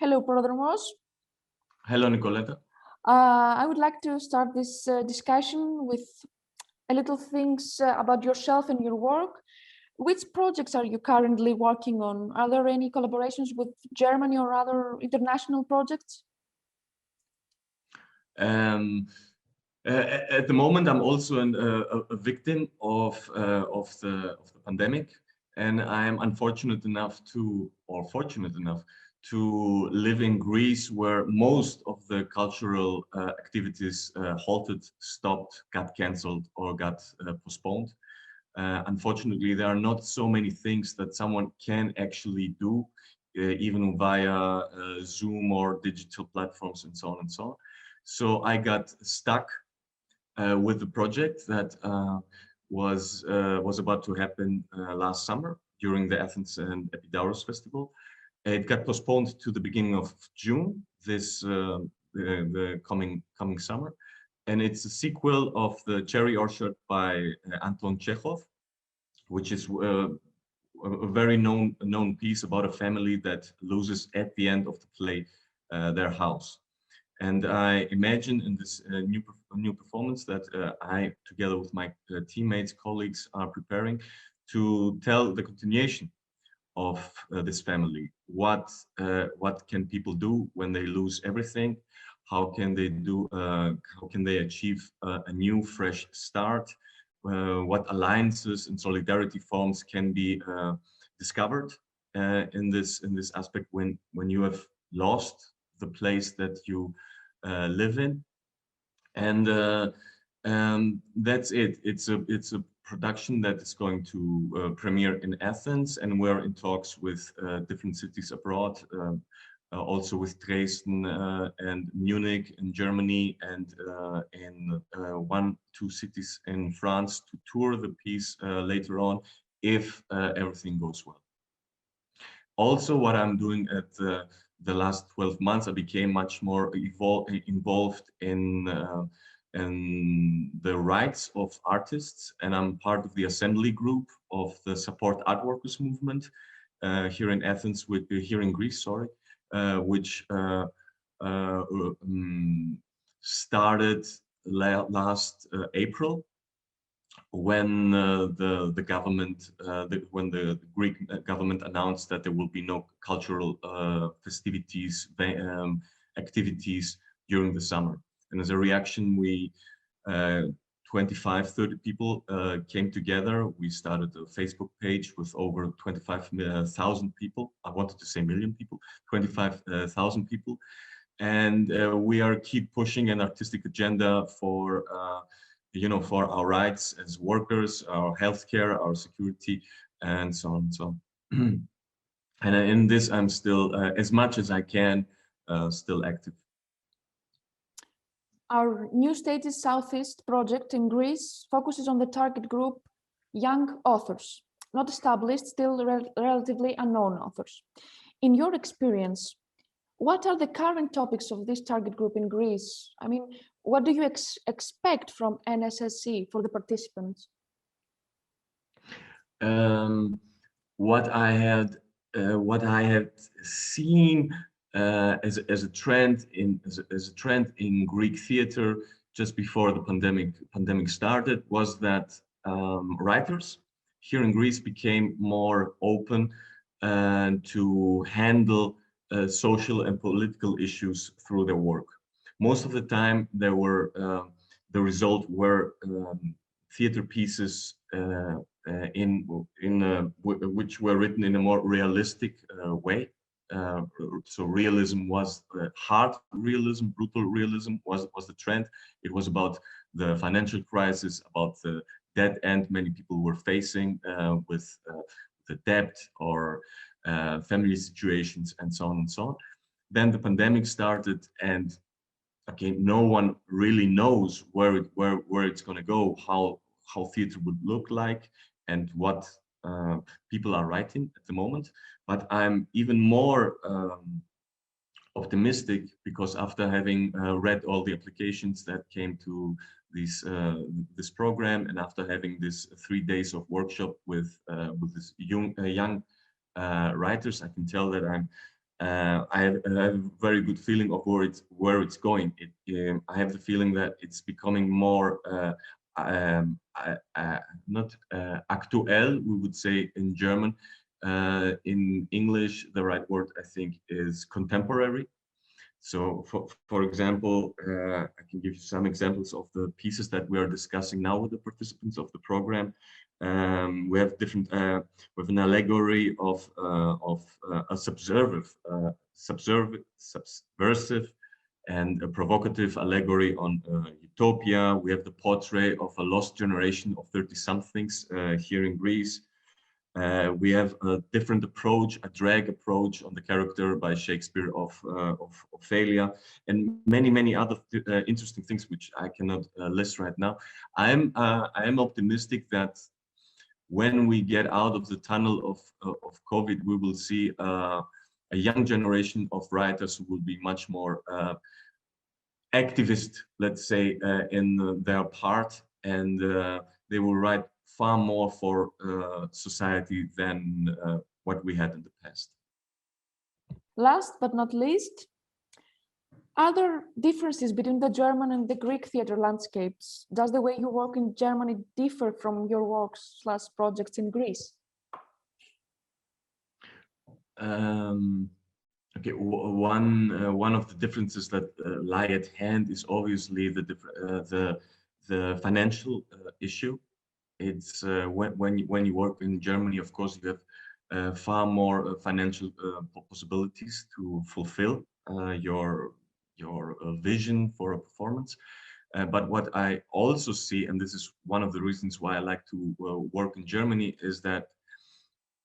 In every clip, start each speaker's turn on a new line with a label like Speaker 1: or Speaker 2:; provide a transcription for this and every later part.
Speaker 1: Hello, Prodromos.
Speaker 2: Hello, Nicoleta.
Speaker 1: I would like to start this discussion with a little things about yourself and your work. Which projects are you currently working on? Are there any collaborations with Germany or other international projects?
Speaker 2: At the moment, I'm also a victim of the pandemic, and I am unfortunate enough to, or fortunate enough to live in Greece, where most of the cultural activities halted, stopped, got cancelled, or got postponed. Unfortunately, there are not so many things that someone can actually do, even via Zoom or digital platforms and so on and so on. So I got stuck with the project that was about to happen last summer during the Athens and Epidaurus Festival. It got postponed to the beginning of June, the coming summer, and it's a sequel of the Cherry Orchard by Anton Chekhov, which is a very known piece about a family that loses at the end of the play their house. And I imagine in this new performance that I, together with my teammates, colleagues, are preparing to tell the continuation of this family. What can people do when they lose everything? How can they do? How can they achieve a new, fresh start? What alliances and solidarity forms can be discovered in this aspect when you have lost the place that you live in? And that's it. It's a production that is going to premiere in Athens, and we're in talks with different cities abroad, also with Dresden and Munich in Germany, and in 1-2 cities in France to tour the piece later on, if everything goes well. Also, what I'm doing at the last 12 months, I became much more involved in the rights of artists, and I'm part of the assembly group of the Support Art Workers movement here in Athens, here in Greece, sorry, which started last April, when the government, when the Greek government announced that there will be no cultural festivities, activities during the summer. And as a reaction, we 25-30 people came together. We started a Facebook page with over 25,000 people. I wanted to say million people, 25,000 people. And we keep pushing an artistic agenda for for our rights as workers, our healthcare, our security, and so on and so on. And in this, I'm still, as much as I can, still active.
Speaker 1: Our New Stages Southeast project in Greece focuses on the target group young authors, not established, still relatively unknown authors. In your experience, what are the current topics of this target group in Greece? I mean, what do you expect from NSSC for the participants?
Speaker 2: What I had seen as a trend in Greek theater just before the pandemic started was that writers here in Greece became more open to handle social and political issues through their work. Most of the time, the result were theater pieces which were written in a more realistic way. So realism was hard realism, brutal realism was the trend. It was about the financial crisis, about the dead end many people were facing with the debt or family situations and so on and so on. Then the pandemic started, and again, no one really knows where it's going to go, how theater would look like, and what people are writing at the moment. But I'm even more optimistic, because after having read all the applications that came to this program, and after having this 3 days of workshop with this young writers, I can tell that I have a very good feeling of where it's going. I have the feeling that it's becoming more not aktuell, we would say in German. In English, the right word I think is contemporary. So, for example, I can give you some examples of the pieces that we are discussing now with the participants of the program. We have different, with an allegory of a subversive and a provocative allegory on utopia. We have the portrait of a lost generation of 30-somethings here in Greece. We have a different approach, a drag approach on the character by Shakespeare of Ophelia, and many other interesting things which I cannot list right now. I am optimistic that when we get out of the tunnel of COVID, we will see a young generation of writers who will be much more activist, let's say, in their part, and they will write far more for society than what we had in the past.
Speaker 1: Last but not least, are there differences between the German and the Greek theater landscapes? Does the way you work in Germany differ from your works/projects in Greece?
Speaker 2: Okay, one of the differences that lie at hand is obviously the financial issue. It's when you work in Germany, of course, you have far more financial possibilities to fulfill your vision for a performance. But what I also see, and this is one of the reasons why I like to work in Germany, is that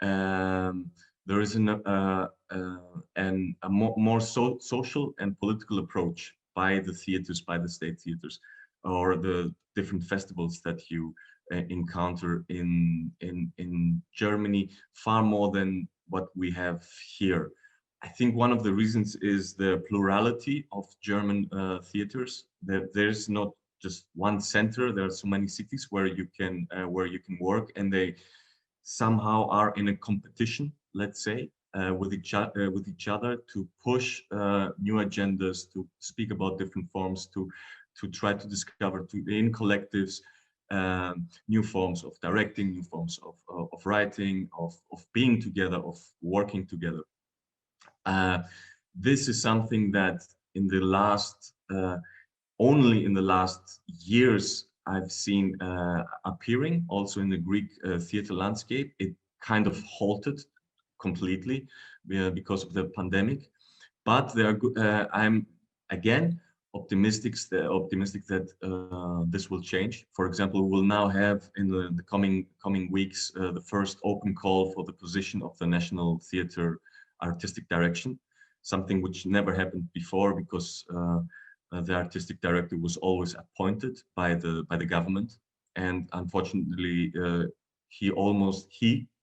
Speaker 2: there is a more social and political approach by the theaters, by the state theaters, or the different festivals that you encounter in Germany, far more than what we have here. I think one of the reasons is the plurality of German theaters. There's not just one center. There are so many cities where you can work, and they somehow are in a competition, let's say, with each other to push new agendas, to speak about different forms, to try to discover in collectives new forms of directing, new forms of writing, of being together, of working together. This is something that in the last, only in the last years, I've seen appearing also in the Greek theater landscape. It kind of halted completely because of the pandemic, but I'm again optimistic that this will change. For example, we will now have in the coming weeks the first open call for the position of the National Theatre Artistic Direction, something which never happened before because the artistic director was always appointed by the government, and unfortunately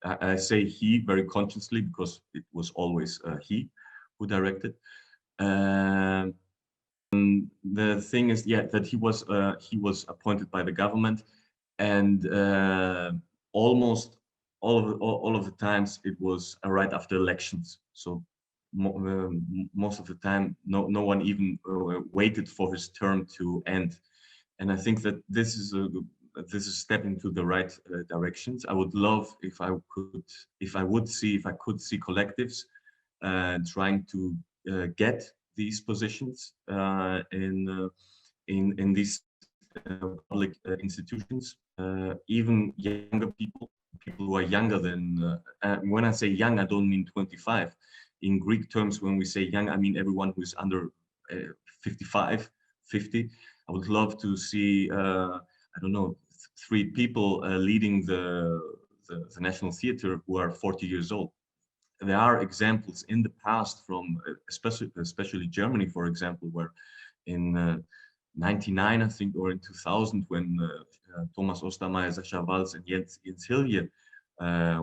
Speaker 2: I say he very consciously because it was always he who directed. The thing is, yeah, that he was appointed by the government, and almost all of the times it was right after elections. So most of the time, no one even waited for his term to end, and I think that this is a step into the right directions. I would love if I could see collectives trying to get these positions in these public institutions. Even younger people who are younger than. When I say young, I don't mean 25. In Greek terms, when we say young, I mean everyone who is under 55, 50. I would love to see, I don't know, 3 people leading the National Theatre who are 40 years old. There are examples in the past from, especially Germany, for example, where in 99, I think, or in 2000, when Thomas Ostermeier, Sascha Walz, and Jens Hilje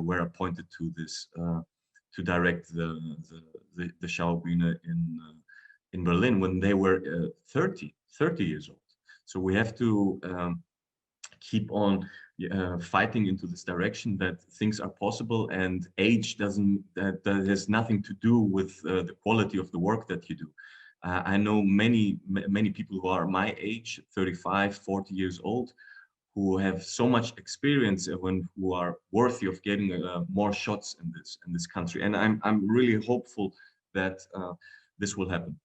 Speaker 2: were appointed to this, to direct the Schaubühne in Berlin when they were 30 years old. So we have to keep on fighting into this direction, that things are possible, and age doesn't, that has nothing to do with the quality of the work that you do. I know many people who are my age, 35, 40 years old, who have so much experience and who are worthy of getting more shots in this country. And I'm really hopeful that this will happen.